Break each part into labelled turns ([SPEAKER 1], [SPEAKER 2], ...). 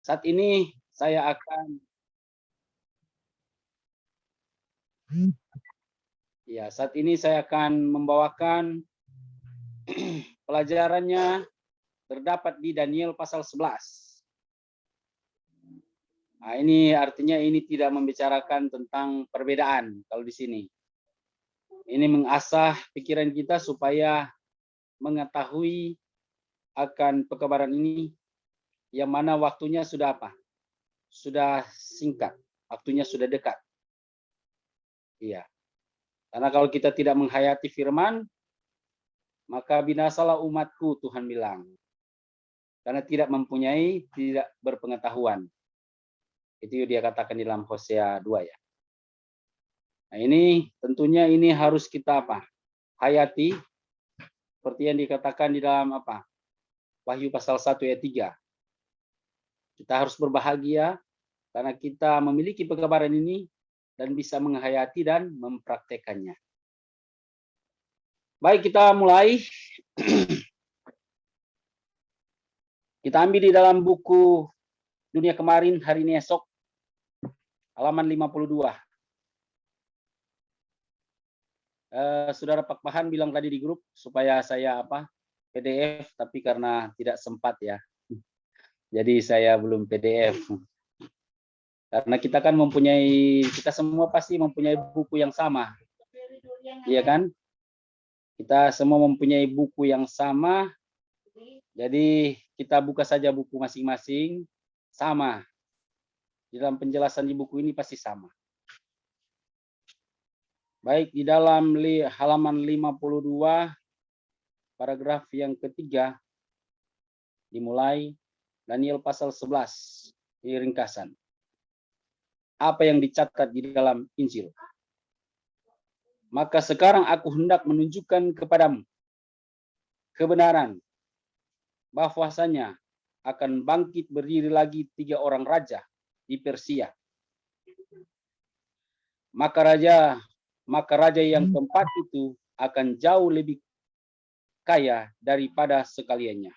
[SPEAKER 1] Saat ini saya akan membawakan pelajarannya terdapat di Daniel pasal 11. Nah, ini artinya ini tidak membicarakan tentang perbedaan kalau di sini. Ini mengasah pikiran kita supaya mengetahui akan pekabaran ini yang mana waktunya sudah apa? Sudah singkat, waktunya sudah dekat. Iya. Karena kalau kita tidak menghayati firman, maka binasalah umatku, Tuhan bilang. Karena tidak berpengetahuan. Itu dia katakan di dalam Hosea 2 ya. Nah, ini tentunya ini harus kita apa? Hayati seperti yang dikatakan di dalam apa? Wahyu pasal 1 ayat 3. Kita harus berbahagia karena kita memiliki pekabaran ini dan bisa menghayati dan mempraktekannya. Baik, kita mulai. Kita ambil di dalam buku Dunia Kemarin, Hari Ini Esok, halaman 52. Saudara Pak Pahan bilang tadi di grup supaya saya PDF, tapi karena tidak sempat ya. Jadi saya belum PDF. Karena kita kan kita semua pasti mempunyai buku yang sama. Iya kan? Kita semua mempunyai buku yang sama. Jadi kita buka saja buku masing-masing, sama. Di dalam penjelasan di buku ini pasti sama. Baik, di dalam halaman 52, paragraf yang ketiga, dimulai Daniel pasal 11, di ringkasan. Apa yang dicatat di dalam Injil. Maka sekarang aku hendak menunjukkan kepadamu kebenaran bahwasanya akan bangkit berdiri lagi 3 orang raja di Persia. Maka raja yang keempat itu akan jauh lebih kaya daripada sekaliannya.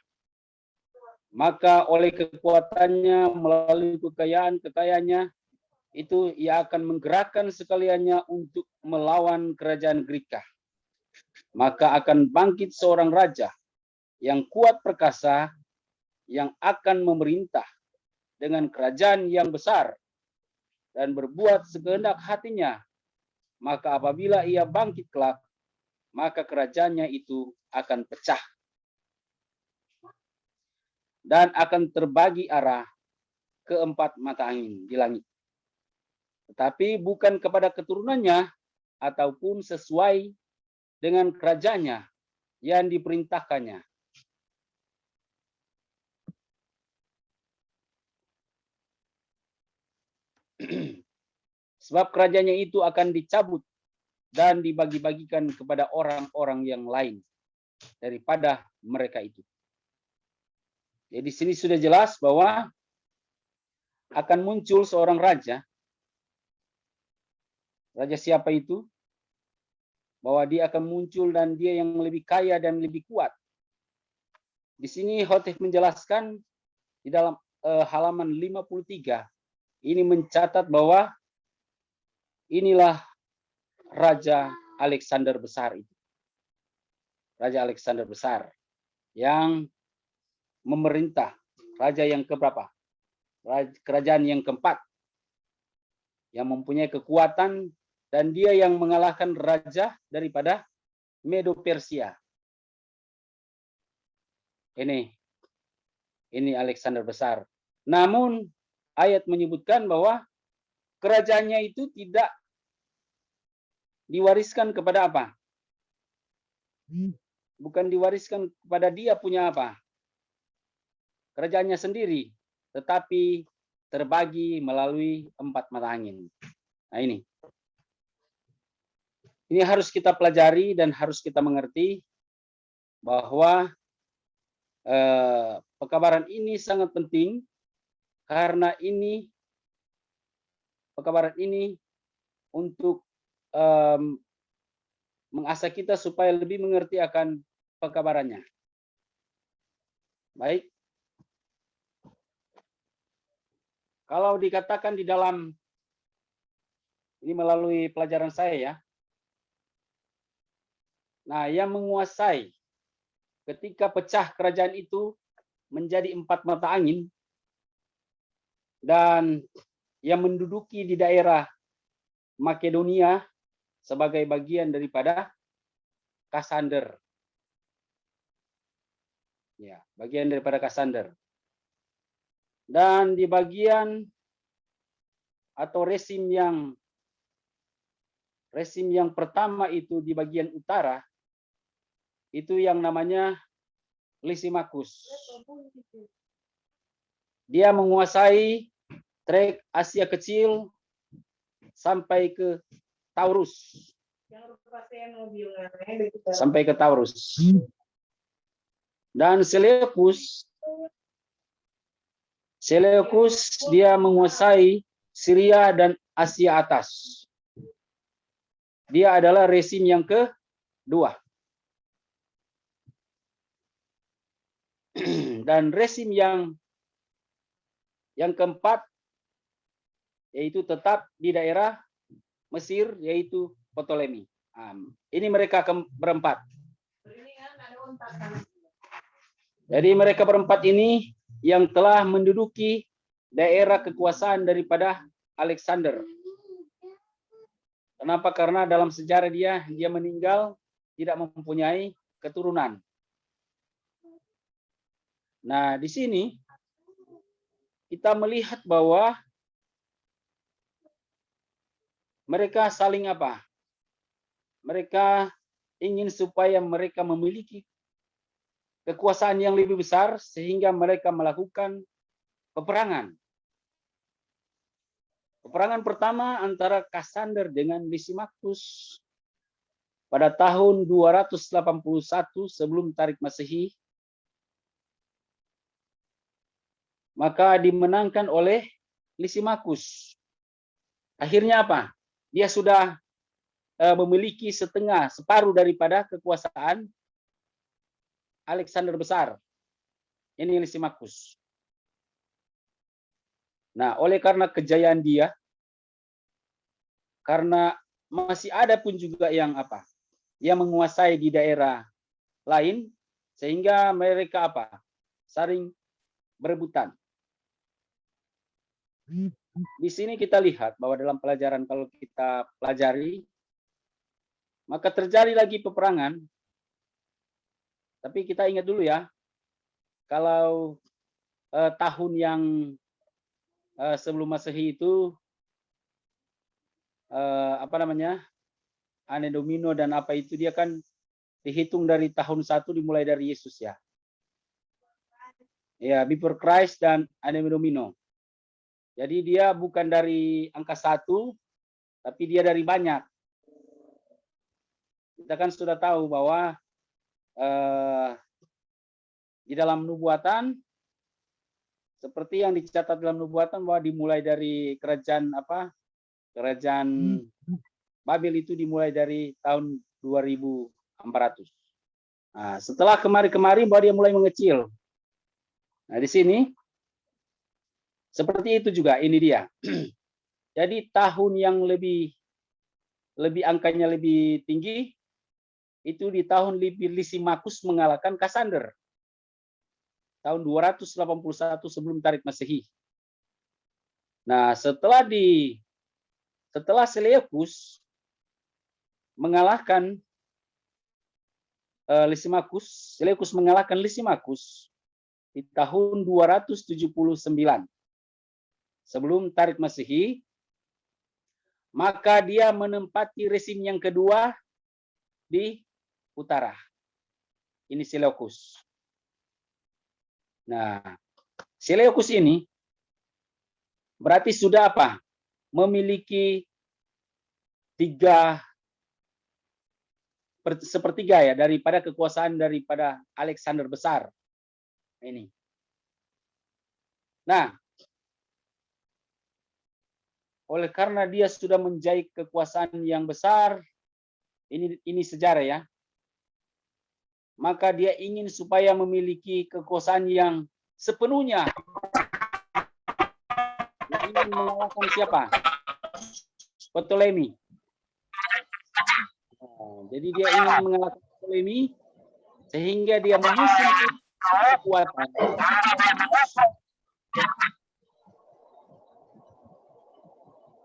[SPEAKER 1] Maka oleh kekuatannya melalui kekayaannya itu ia akan menggerakkan sekaliannya untuk melawan kerajaan Greka. Maka akan bangkit seorang raja yang kuat perkasa yang akan memerintah dengan kerajaan yang besar dan berbuat sekehendak hatinya. Maka apabila ia bangkit kelak, maka kerajaannya itu akan pecah dan akan terbagi arah ke 4 mata angin di langit. Tetapi bukan kepada keturunannya ataupun sesuai dengan kerajaannya yang diperintahkannya. Sebab kerajaannya itu akan dicabut dan dibagi-bagikan kepada orang-orang yang lain daripada mereka itu. Jadi di sini sudah jelas bahwa akan muncul seorang raja. Raja siapa itu? Bahwa dia akan muncul dan dia yang lebih kaya dan lebih kuat. Di sini Hotef menjelaskan di dalam halaman 53. Ini mencatat bahwa inilah Raja Alexander Besar itu. Raja Alexander Besar yang memerintah. Raja yang keberapa? Kerajaan yang keempat. Yang mempunyai kekuatan dan dia yang mengalahkan raja daripada Medo Persia. Ini Alexander Besar. Namun ayat menyebutkan bahwa kerajaannya itu tidak diwariskan kepada apa? Bukan diwariskan kepada dia punya apa? Kerajaannya sendiri, tetapi terbagi melalui 4 mata angin. Nah ini harus kita pelajari dan harus kita mengerti bahwa pekabaran ini sangat penting karena pekabaran ini untuk mengasah kita supaya lebih mengerti akan pekabarannya. Baik. Kalau dikatakan di dalam ini melalui pelajaran saya ya. Nah, yang menguasai ketika pecah kerajaan itu menjadi 4 mata angin dan yang menduduki di daerah Makedonia sebagai bagian daripada Kassander. Ya, bagian daripada Kassander. Dan di bagian atau resim yang pertama itu di bagian utara itu yang namanya Lysimachus. Dia menguasai trek Asia Kecil sampai ke Taurus. Sampai ke Taurus. Dan Seleucus dia menguasai Syria dan Asia atas. Dia adalah resim yang kedua. Dan resim yang keempat yaitu tetap di daerah Mesir, yaitu Ptolemy. Ini mereka berempat. Jadi mereka berempat ini yang telah menduduki daerah kekuasaan daripada Alexander. Kenapa? Karena dalam sejarah dia meninggal tidak mempunyai keturunan. Nah, di sini kita melihat bahwa mereka saling apa? Mereka ingin supaya mereka memiliki kekuasaan yang lebih besar sehingga mereka melakukan peperangan. Peperangan pertama antara Kassander dengan Lysimachus pada tahun 281 sebelum Tarik Masehi, maka dimenangkan oleh Lysimachus. Akhirnya apa? Dia sudah memiliki separuh daripada kekuasaan Alexander Besar. Ini Lysimachus. Nah, oleh karena kejayaan dia, karena masih ada pun juga yang apa? Yang menguasai di daerah lain, sehingga mereka apa? Saling berebutan. Di sini kita lihat bahwa dalam pelajaran kalau kita pelajari, maka terjadi lagi peperangan. Tapi kita ingat dulu ya, kalau tahun yang sebelum Masehi itu apa namanya? Anno Domini dan apa itu dia kan dihitung dari tahun 1 dimulai dari Yesus ya. Ya, before Christ dan Anno Domini. Jadi dia bukan dari angka 1, tapi dia dari banyak. Kita kan sudah tahu bahwa di dalam nubuatan seperti yang dicatat dalam nubuatan bahwa dimulai dari kerajaan Babel itu dimulai dari tahun 2400. Nah, setelah kemari-kemari bahwa dia mulai mengecil. Nah, di sini seperti itu juga ini dia. Jadi tahun yang lebih angkanya lebih tinggi itu di tahun Lysimachus mengalahkan Kassander. Tahun 281 sebelum Tarik Masehi. Nah, setelah Seleucus mengalahkan Lysimachus, Seleucus mengalahkan Lysimachus di tahun 279 sebelum Tarik Masehi, maka dia menempati resim yang kedua di utara. Ini Seleucus. Nah, Seleucus ini berarti sudah apa? Memiliki 3/4 ya daripada kekuasaan daripada Alexander Besar. Ini. Nah, oleh karena dia sudah menjadi kekuasaan yang besar, ini sejarah ya. Maka dia ingin supaya memiliki kekuasaan yang sepenuhnya. Yang ingin mengalahkan siapa? Ptolemy. Jadi dia ingin mengalahkan Ptolemy sehingga dia menyusun kekuatan.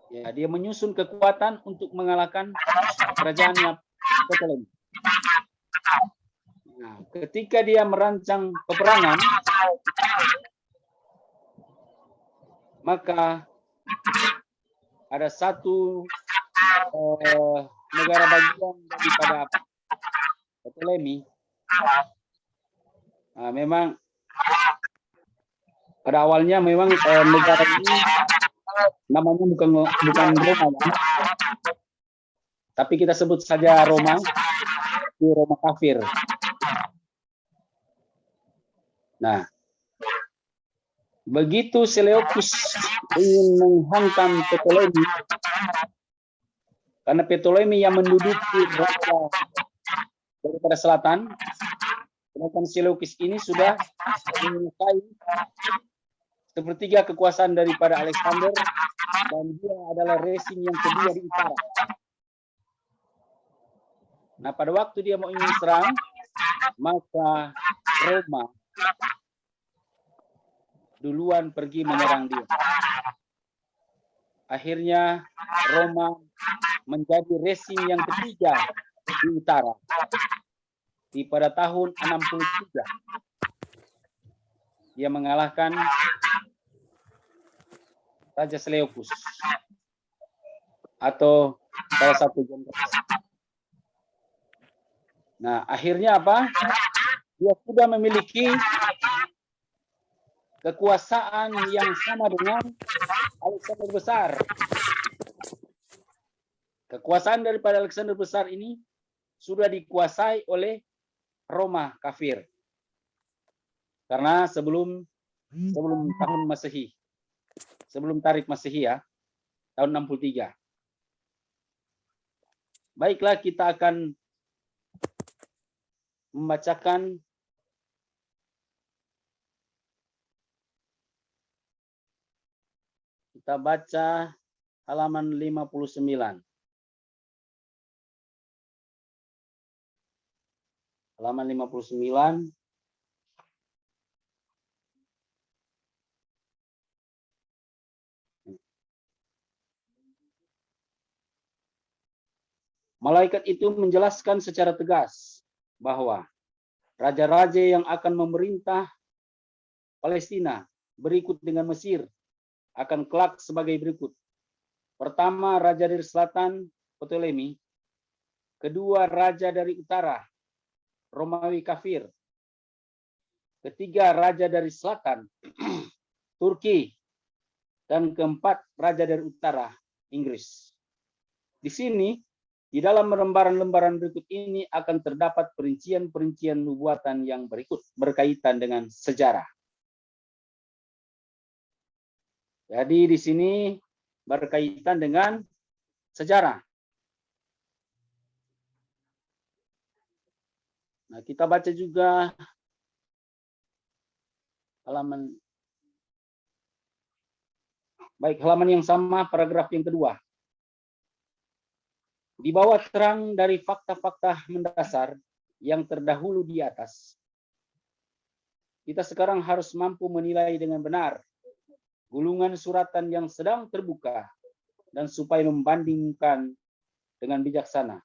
[SPEAKER 1] Ya, dia menyusun kekuatan untuk mengalahkan kerajaannya Ptolemy. Nah, ketika dia merancang peperangan, maka ada satu negara bagian daripada Ptolemy. Nah, memang pada awalnya memang negara ini namanya bukan Roma, tapi kita sebut saja Roma, di Roma kafir. Nah, begitu Seleucus ingin menghantam Ptolemy, karena Ptolemy yang menduduki raja daripada selatan, sedangkan Seleucus ini sudah menguasai sepertiga kekuasaan daripada Alexander, dan dia adalah rezim yang kedua di utara. Nah, pada waktu dia mau ingin serang, maka Roma duluan pergi menyerang dia. Akhirnya Roma menjadi rezim yang ketiga di utara di pada tahun 63. Dia mengalahkan Raja Seleucus atau salah satu jenderal. Nah, akhirnya apa? Dia sudah memiliki kekuasaan yang sama dengan Alexander Besar. Kekuasaan daripada Alexander Besar ini sudah dikuasai oleh Roma kafir. Karena sebelum tahun Masehi, sebelum Tarikh Masehi ya, tahun 63. Baiklah, kita akan membacakan kita baca halaman 59. Halaman 59. Malaikat itu menjelaskan secara tegas bahwa raja-raja yang akan memerintah Palestina berikut dengan Mesir akan kelak sebagai berikut. Pertama, raja dari selatan, Ptolemy. Kedua, raja dari utara, Romawi kafir. Ketiga, raja dari selatan, Turki. Dan keempat, raja dari utara, Inggris. Di sini, di dalam lembaran-lembaran berikut ini akan terdapat perincian-perincian nubuatan yang berikut berkaitan dengan sejarah. Jadi di sini berkaitan dengan sejarah. Nah, kita baca juga halaman yang sama, paragraf yang kedua. Di bawah terang dari fakta-fakta mendasar yang terdahulu di atas, kita sekarang harus mampu menilai dengan benar gulungan suratan yang sedang terbuka, dan supaya membandingkan dengan bijaksana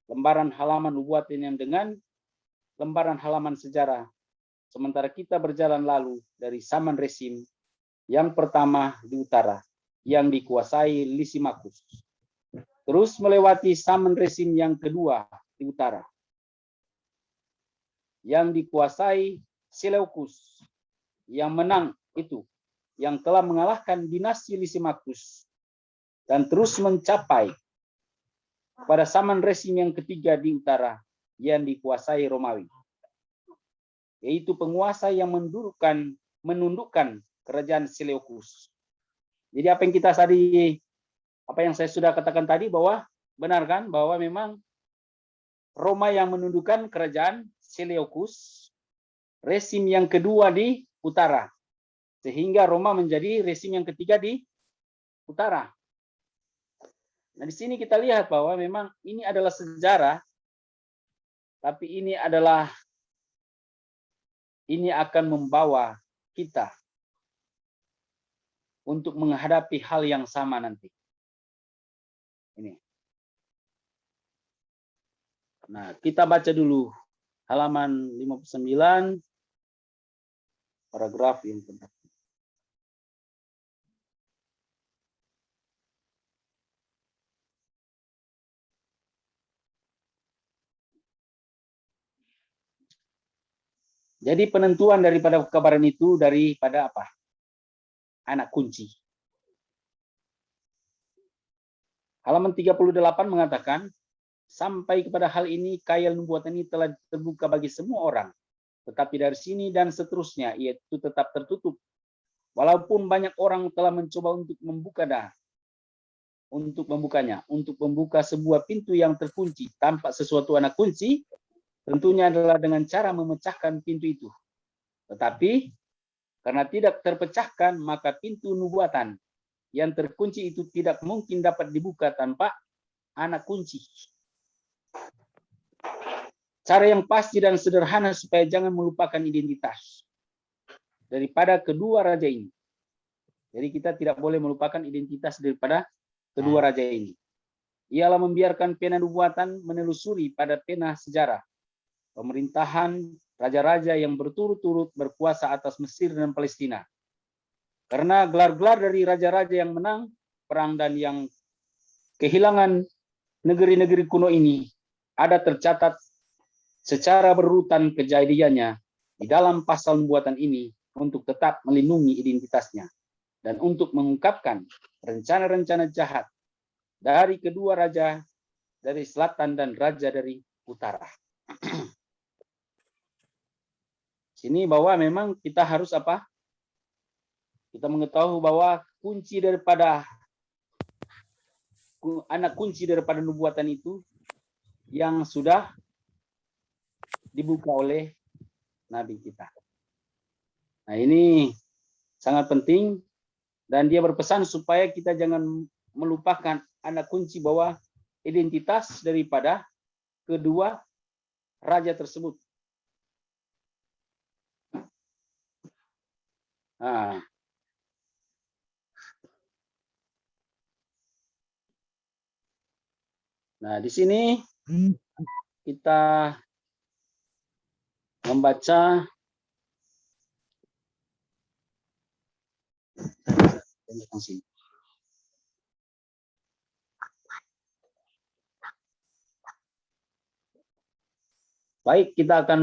[SPEAKER 1] lembaran halaman nubuatan yang dengan lembaran halaman sejarah, sementara kita berjalan lalu dari zaman rezim yang pertama di utara yang dikuasai Lysimachus, terus melewati zaman rezim yang kedua di utara yang dikuasai Seleucus, yang menang itu, yang telah mengalahkan dinasti Lysimachus, dan terus mencapai pada zaman rezim yang ketiga di utara yang dikuasai Romawi, yaitu penguasa yang menundukkan kerajaan Seleucus. Jadi apa yang saya sudah katakan tadi, bahwa benar kan, bahwa memang Roma yang menundukkan kerajaan Seleucus, rezim yang kedua di utara, sehingga Roma menjadi rezim yang ketiga di utara. Nah, di sini kita lihat bahwa memang ini adalah sejarah, tapi ini akan membawa kita untuk menghadapi hal yang sama nanti. Ini. Nah, kita baca dulu halaman 59, paragraf yang keempat. Jadi penentuan daripada kebaran itu daripada apa? Anak kunci. Halaman 38 mengatakan, sampai kepada hal ini, kail nubuatan ini telah terbuka bagi semua orang. Tetapi dari sini dan seterusnya, itu tetap tertutup. Walaupun banyak orang telah mencoba untuk membukanya, untuk membuka sebuah pintu yang terkunci tanpa sesuatu anak kunci, tentunya adalah dengan cara memecahkan pintu itu. Tetapi karena tidak terpecahkan, maka pintu nubuatan yang terkunci itu tidak mungkin dapat dibuka tanpa anak kunci. Cara yang pasti dan sederhana supaya jangan melupakan identitas daripada kedua raja ini. Jadi kita tidak boleh melupakan identitas daripada kedua raja ini. Ialah membiarkan pena nubuatan menelusuri pada pena sejarah pemerintahan raja-raja yang berturut-turut berkuasa atas Mesir dan Palestina. Karena gelar-gelar dari raja-raja yang menang perang dan yang kehilangan negeri-negeri kuno ini ada tercatat secara berurutan kejadiannya di dalam pasal nubuatan ini untuk tetap melindungi identitasnya dan untuk mengungkapkan rencana-rencana jahat dari kedua raja dari selatan dan raja dari utara. Sini bahwa memang kita harus apa? Kita mengetahui bahwa anak kunci daripada nubuatan itu yang sudah dibuka oleh nabi kita. Nah, ini sangat penting dan dia berpesan supaya kita jangan melupakan anak kunci bahwa identitas daripada kedua raja tersebut. Nah, di sini kita membaca baik, kita akan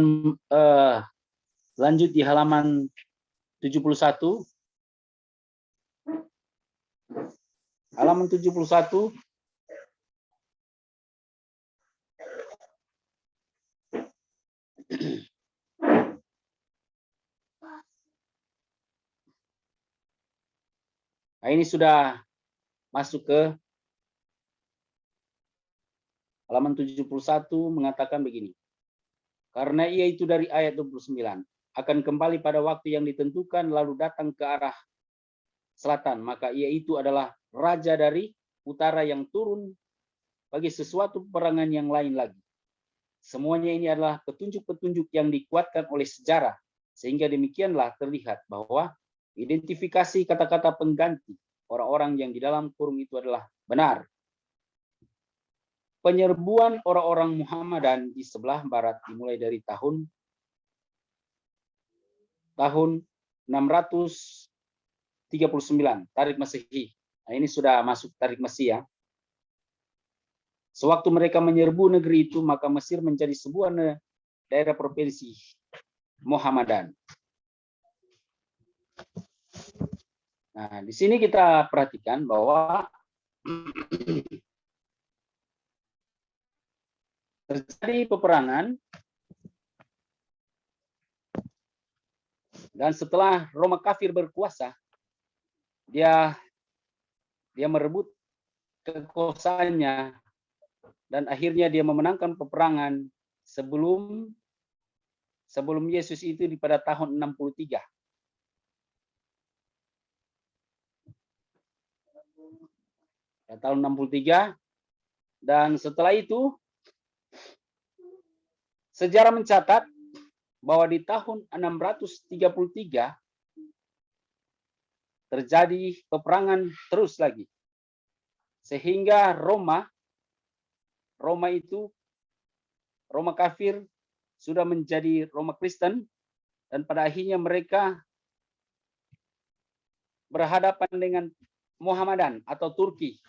[SPEAKER 1] lanjut di halaman 71. Halaman 71. Nah, ini sudah masuk ke halaman 71 mengatakan begini. Karena ia itu dari ayat 29 akan kembali pada waktu yang ditentukan lalu datang ke arah selatan, maka ia itu adalah raja dari utara yang turun bagi sesuatu peperangan yang lain lagi. Semuanya ini adalah petunjuk-petunjuk yang dikuatkan oleh sejarah, sehingga demikianlah terlihat bahwa identifikasi kata-kata pengganti orang-orang yang di dalam kurung itu adalah benar. Penyerbuan orang-orang Muhammadan di sebelah barat dimulai dari tahun 639 Tarik Masehi. Nah, ini sudah masuk Tarik Masehi ya. Sewaktu mereka menyerbu negeri itu, maka Mesir menjadi sebuah daerah provinsi Muhammadan. Nah, di sini kita perhatikan bahwa terjadi peperangan dan setelah Roma kafir berkuasa, dia merebut kekuasaannya dan akhirnya dia memenangkan peperangan sebelum Yesus itu pada tahun 63. pada tahun 63. Dan setelah itu sejarah mencatat bahwa di tahun 633 terjadi peperangan terus lagi. Sehingga Roma kafir sudah menjadi Roma Kristen, dan pada akhirnya mereka berhadapan dengan Muhammadan atau Turki.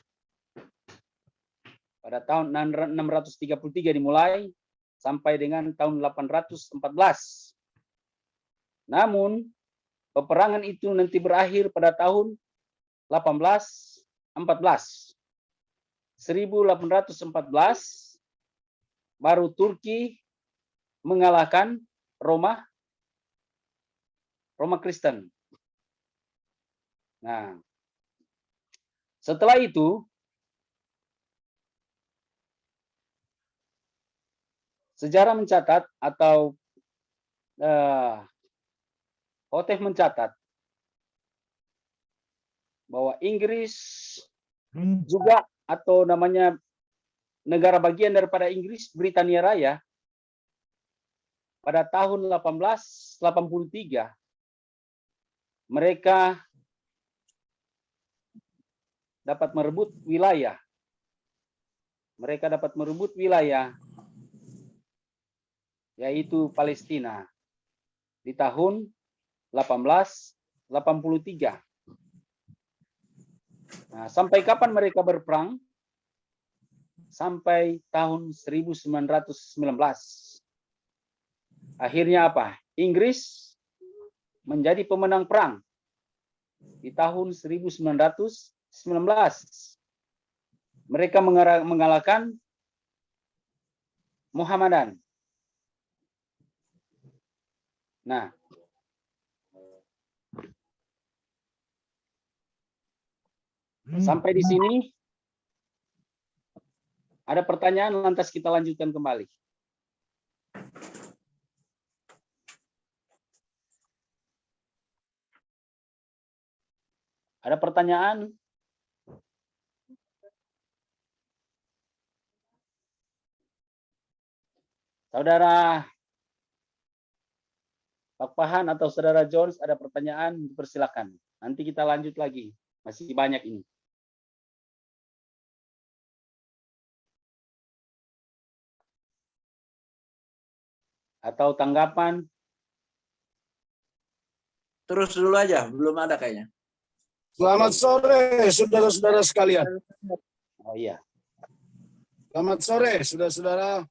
[SPEAKER 1] Pada tahun 633 dimulai sampai dengan tahun 814. Namun peperangan itu nanti berakhir pada tahun 1814. 1814 baru Turki mengalahkan Roma Kristen. Nah, setelah itu sejarah mencatat atau Hotef mencatat bahwa Inggris juga, atau namanya negara bagian daripada Inggris, Britania Raya, pada tahun 1883 mereka dapat merebut wilayah. Yaitu Palestina di tahun 1883. Nah, sampai kapan mereka berperang? Sampai tahun 1919. Akhirnya apa? Inggris menjadi pemenang perang di tahun 1919. Mereka mengalahkan Muhammadan. Nah, sampai di sini ada pertanyaan, lantas kita lanjutkan kembali. Ada pertanyaan? Saudara Pak Pahan atau Saudara Jones, ada pertanyaan? Dipersilakan. Nanti kita lanjut lagi. Masih banyak ini. Atau tanggapan?
[SPEAKER 2] Terus dulu aja, belum ada kayaknya.
[SPEAKER 3] Selamat sore, saudara-saudara sekalian.
[SPEAKER 1] Oh iya.
[SPEAKER 3] Selamat sore, saudara-saudara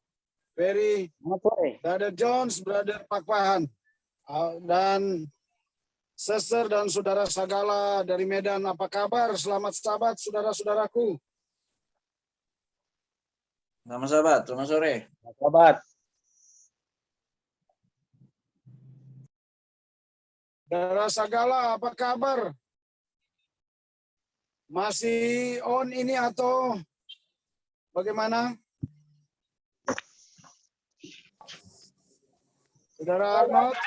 [SPEAKER 3] Ferry,
[SPEAKER 1] Selamat sore.
[SPEAKER 3] Brother Jones, Brother Pak Pahan, dan Sister dan saudara Sagala dari Medan. Apa kabar? Selamat sahabat, saudara-saudaraku.
[SPEAKER 2] Selamat sahabat, selamat sore.
[SPEAKER 1] Sahabat.
[SPEAKER 3] Saudara Sagala, apa kabar? Masih on ini atau bagaimana? Saudara Arnold?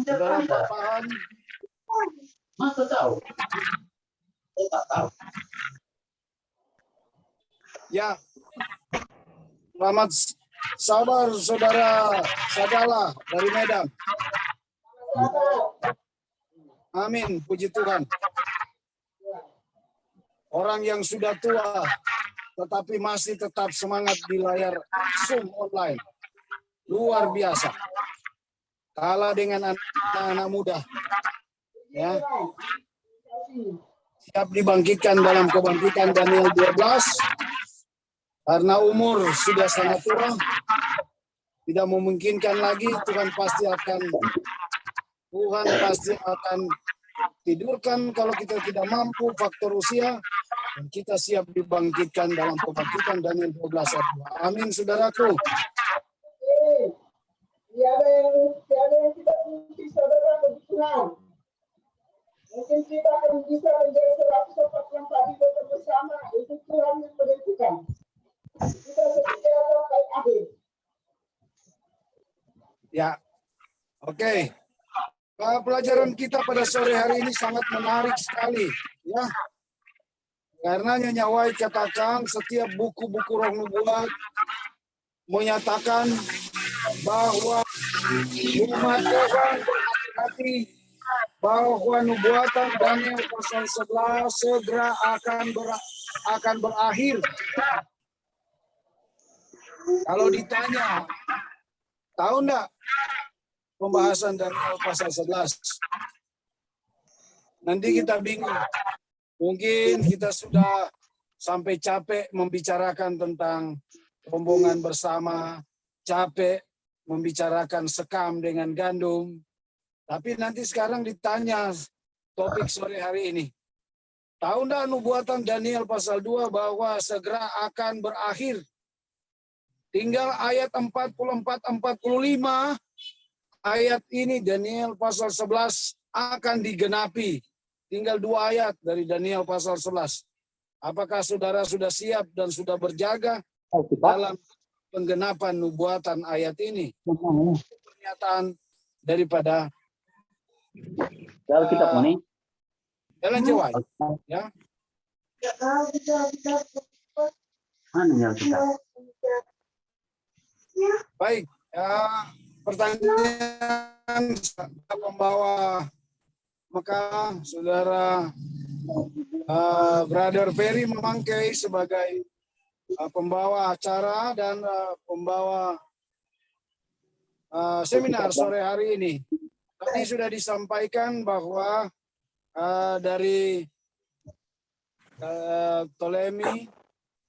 [SPEAKER 3] Saudara Pak Pahan?
[SPEAKER 1] Masa tahu? Saya tak tahu.
[SPEAKER 3] Ya, selamat saudara Sagala dari Medan. Amin, puji Tuhan. Orang yang sudah tua, tetapi masih tetap semangat di layar Zoom online. Luar biasa. Kalah dengan anak-anak muda. Ya. Siap dibangkitkan dalam kebangkitan Daniel 12. Karena umur sudah sangat tua, tidak memungkinkan lagi, Tuhan pasti akan tidurkan kalau kita tidak mampu faktor usia, dan kita siap dibangkitkan dalam kebangkitan Daniel 12 ayat 2. Amin, saudaraku.
[SPEAKER 4] Tiada yang kita kunci, saudara, kebutuhan. Mungkin kita akan bisa menjadi 144 hidup bersama, itu Tuhan yang menentukan. Kita setia atau
[SPEAKER 3] Ya, oke. Pelajaran kita pada sore hari ini sangat menarik sekali, ya. Karena Nyonya White katakan setiap buku-buku roh nubuat menyatakan bahwa umat Tuhan berhati-hati bahwa nubuatan Daniel pasal 11 segera akan berakhir. Kalau ditanya, tahu enggak pembahasan Daniel pasal 11? Nanti kita bingung. Mungkin kita sudah sampai capek membicarakan tentang rombongan bersama, capek membicarakan sekam dengan gandum. Tapi nanti sekarang ditanya topik sore hari ini. Tahu enggak nubuatan Daniel pasal 2 bahwa segera akan berakhir? Tinggal ayat 44-45, ayat ini Daniel pasal 11 akan digenapi. Tinggal 2 ayat dari Daniel pasal 11. Apakah saudara sudah siap dan sudah berjaga dalam penggenapan nubuatan ayat ini? Pernyataan daripada
[SPEAKER 1] Kita punya.
[SPEAKER 3] Ellen G. White. Ya. Baik. Pertanyaan pembawa maka saudara Brother Ferry Memangkai sebagai pembawa acara dan pembawa seminar sore hari ini. Tadi sudah disampaikan bahwa dari Ptolemy,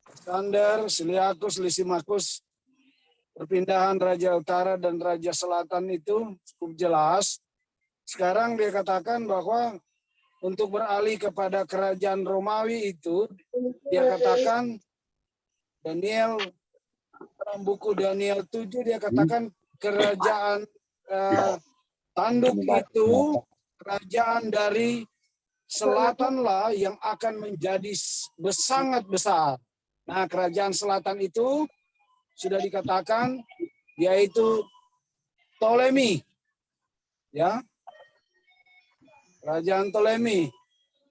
[SPEAKER 3] Alexander, Seleucus, Lysimachus, perpindahan Raja Utara dan Raja Selatan itu cukup jelas. Sekarang dia katakan bahwa untuk beralih kepada kerajaan Romawi itu, dia katakan Daniel, dalam buku Daniel 7, dia katakan kerajaan tanduk itu, kerajaan dari selatanlah yang akan menjadi sangat besar. Nah, kerajaan selatan itu sudah dikatakan yaitu Ptolemy. Ya. Kerajaan Ptolemy,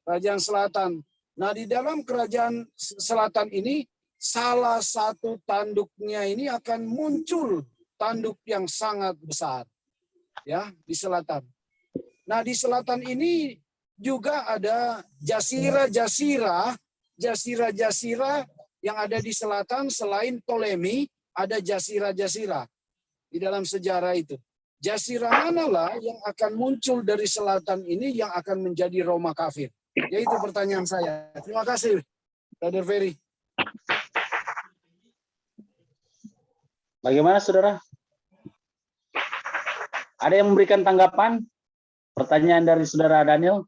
[SPEAKER 3] kerajaan selatan. Nah, di dalam kerajaan selatan ini salah satu tanduknya ini akan muncul tanduk yang sangat besar. Ya, di selatan. Nah, di selatan ini juga ada jasira-jasira yang ada di selatan. Selain Ptolemy, ada jasira-jasira di dalam sejarah itu. Jasira manalah yang akan muncul dari selatan ini yang akan menjadi Roma kafir? Yaitu pertanyaan saya. Terima kasih, Brother Ferry.
[SPEAKER 1] Bagaimana, saudara? Ada yang memberikan tanggapan? Pertanyaan dari saudara Daniel?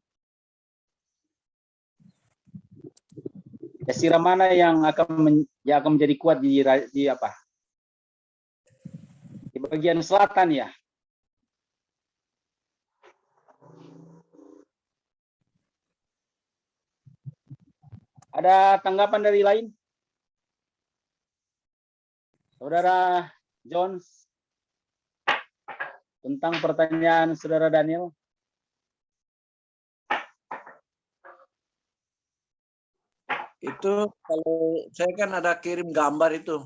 [SPEAKER 1] Jasira mana yang akan menjadi kuat di apa? Di bagian selatan ya? Ada tanggapan dari lain? Saudara Jones tentang pertanyaan saudara Daniel?
[SPEAKER 2] Itu kalau saya kan ada kirim gambar itu.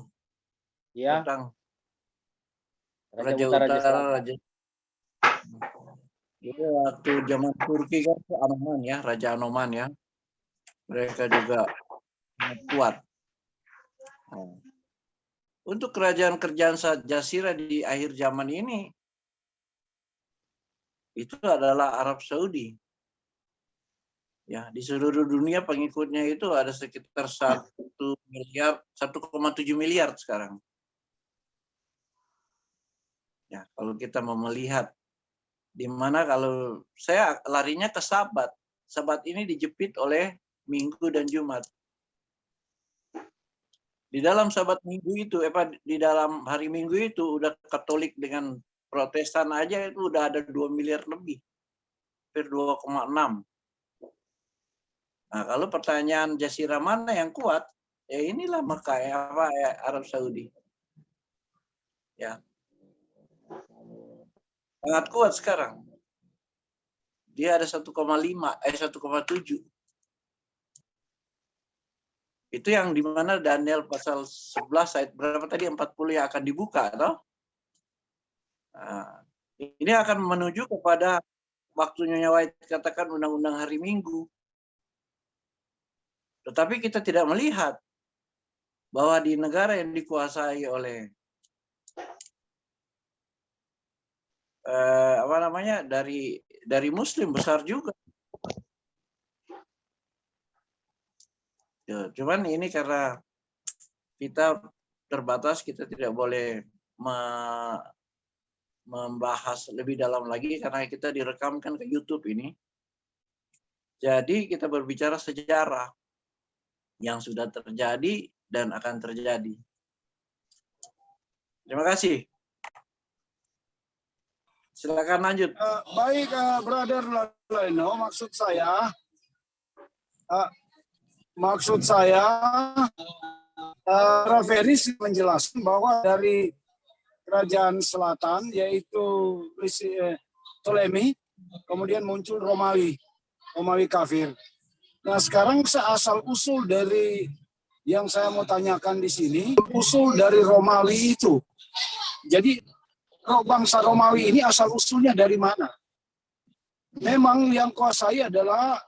[SPEAKER 1] Ya.
[SPEAKER 2] Tentang
[SPEAKER 1] Raja Utara,
[SPEAKER 2] Raja. Itu waktu zaman Turki kan Anoman ya, Raja Anoman ya. Mereka juga sangat kuat. Nah, untuk kerajaan-kerajaan Jasira di akhir zaman ini itu adalah Arab Saudi. Ya, di seluruh dunia pengikutnya itu ada sekitar 1,7 miliar sekarang. Ya, kalau kita mau melihat di mana kalau saya larinya ke Sabat. Sabat ini dijepit oleh Minggu dan Jumat. Di dalam Sabat Minggu itu, di dalam hari Minggu itu udah Katolik dengan Protestan aja itu udah ada 2 miliar lebih. Hampir 2,6. Nah, kalau pertanyaan Jasira mana yang kuat? Ya inilah Mekah, Arab Saudi. Ya. Sangat kuat sekarang. Dia ada 1,7. Itu yang dimana Daniel pasal 11 ayat berapa tadi, 40 yang akan dibuka, toh? Nah, ini akan menuju kepada waktunya Nyonya White katakan undang-undang hari Minggu. Tetapi kita tidak melihat bahwa di negara yang dikuasai oleh dari Muslim besar juga. Ya, cuman ini karena kita terbatas, kita tidak boleh membahas lebih dalam lagi karena kita direkamkan ke YouTube ini. Jadi kita berbicara sejarah yang sudah terjadi dan akan terjadi. Terima kasih. Silakan lanjut.
[SPEAKER 3] Baik, Brother Leno, maksud saya Feris menjelaskan bahwa dari kerajaan selatan yaitu Ptolemy, kemudian muncul Romawi kafir. Nah, sekarang asal usul dari yang saya mau tanyakan di sini, usul dari Romawi itu. Jadi bangsa Romawi ini asal usulnya dari mana? Memang yang kuasai adalah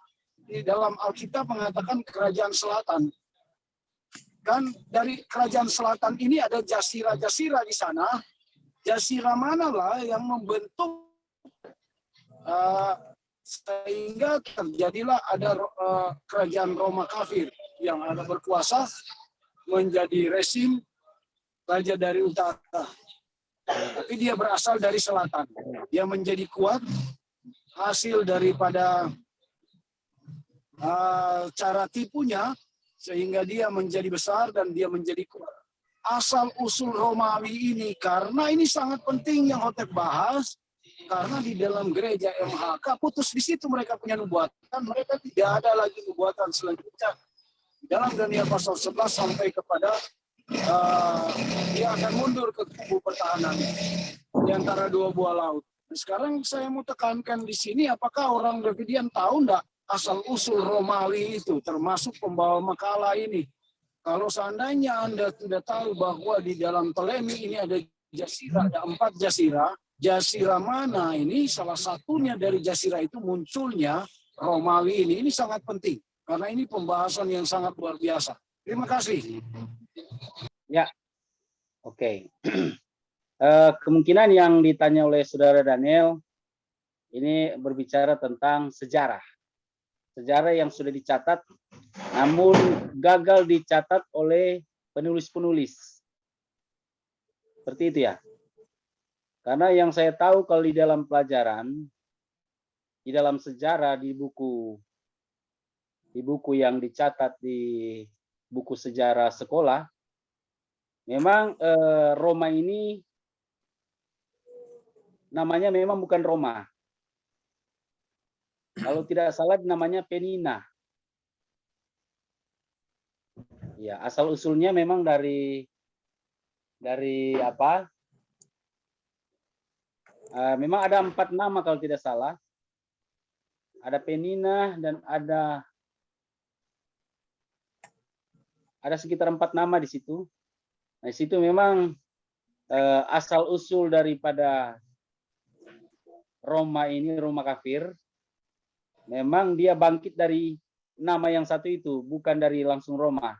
[SPEAKER 3] di dalam Alkitab mengatakan kerajaan selatan. Kan dari kerajaan selatan ini ada jasira-jasira di sana. Jasira manalah yang membentuk sehingga terjadilah ada kerajaan Roma kafir yang ada berkuasa menjadi rezim raja dari utara. Tapi dia berasal dari selatan. Dia menjadi kuat hasil daripada cara tipunya sehingga dia menjadi besar dan dia menjadi kuat. Asal usul Romawi ini, karena ini sangat penting yang Hotep bahas, karena di dalam gereja MHK putus di situ mereka punya nubuatan, mereka tidak ada lagi nubuatan selanjutnya. Dalam Daniel pasal 11 sampai kepada dia akan mundur ke kubu pertahanan di antara dua buah laut. Nah, sekarang saya mau tekankan di sini, apakah orang Davidian tahu enggak asal usul Romawi itu, termasuk pembawa makalah ini? Kalau seandainya Anda tidak tahu bahwa di dalam Ptolemy ini ada jasira, ada 4 jasira, jasira mana ini salah satunya dari jasira itu munculnya Romawi ini sangat penting karena ini pembahasan yang sangat luar biasa. Terima kasih.
[SPEAKER 1] Ya, oke. Kemungkinan yang ditanya oleh Saudara Daniel ini berbicara tentang sejarah. Sejarah yang sudah dicatat, namun gagal dicatat oleh penulis-penulis. Seperti itu ya. Karena yang saya tahu kalau di dalam pelajaran, di dalam sejarah, di buku yang dicatat di buku sejarah sekolah, memang Roma ini namanya memang bukan Roma. Kalau tidak salah namanya Penina. Ya, asal usulnya memang dari apa? Memang ada 4 nama kalau tidak salah. Ada Penina dan ada sekitar 4 nama di situ. Nah, di situ memang asal usul daripada Roma ini, Roma kafir, memang dia bangkit dari nama yang satu itu, bukan dari langsung Roma.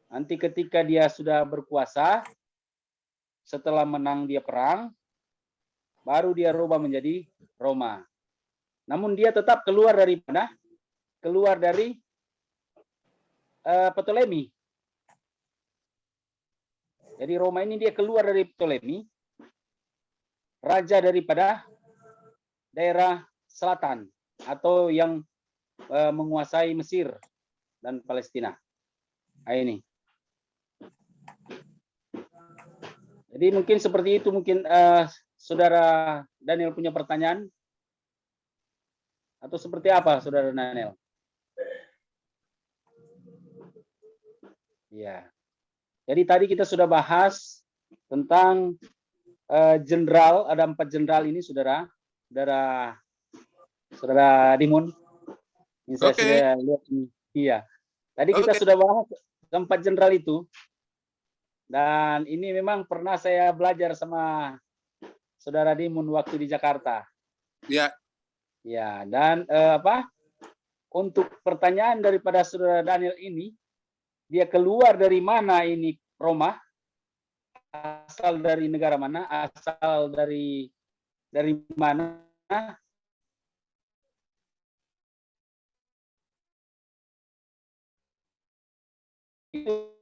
[SPEAKER 1] Nanti ketika dia sudah berkuasa, setelah menang dia perang, baru dia rubah menjadi Roma. Namun dia tetap keluar dari mana? Keluar dari Ptolemy. Jadi Roma ini dia keluar dari Ptolemy, raja daripada daerah selatan atau yang menguasai Mesir dan Palestina. Nah, ini. Jadi mungkin seperti itu, mungkin Saudara Daniel punya pertanyaan? Atau seperti apa Saudara Daniel? Ya. Jadi tadi kita sudah bahas tentang jenderal, ada 4 jenderal ini, saudara Dimun. Ini saya
[SPEAKER 5] Oke.
[SPEAKER 1] sudah lihat ini. Iya. Tadi kita
[SPEAKER 5] Oke.
[SPEAKER 1] sudah bahas keempat jenderal itu. Dan ini memang pernah saya belajar sama saudara Dimun waktu di Jakarta.
[SPEAKER 5] Ya.
[SPEAKER 1] Ya, dan untuk pertanyaan daripada saudara Daniel ini, dia keluar dari mana ini Roma? Asal dari negara mana? Asal dari mana? Itu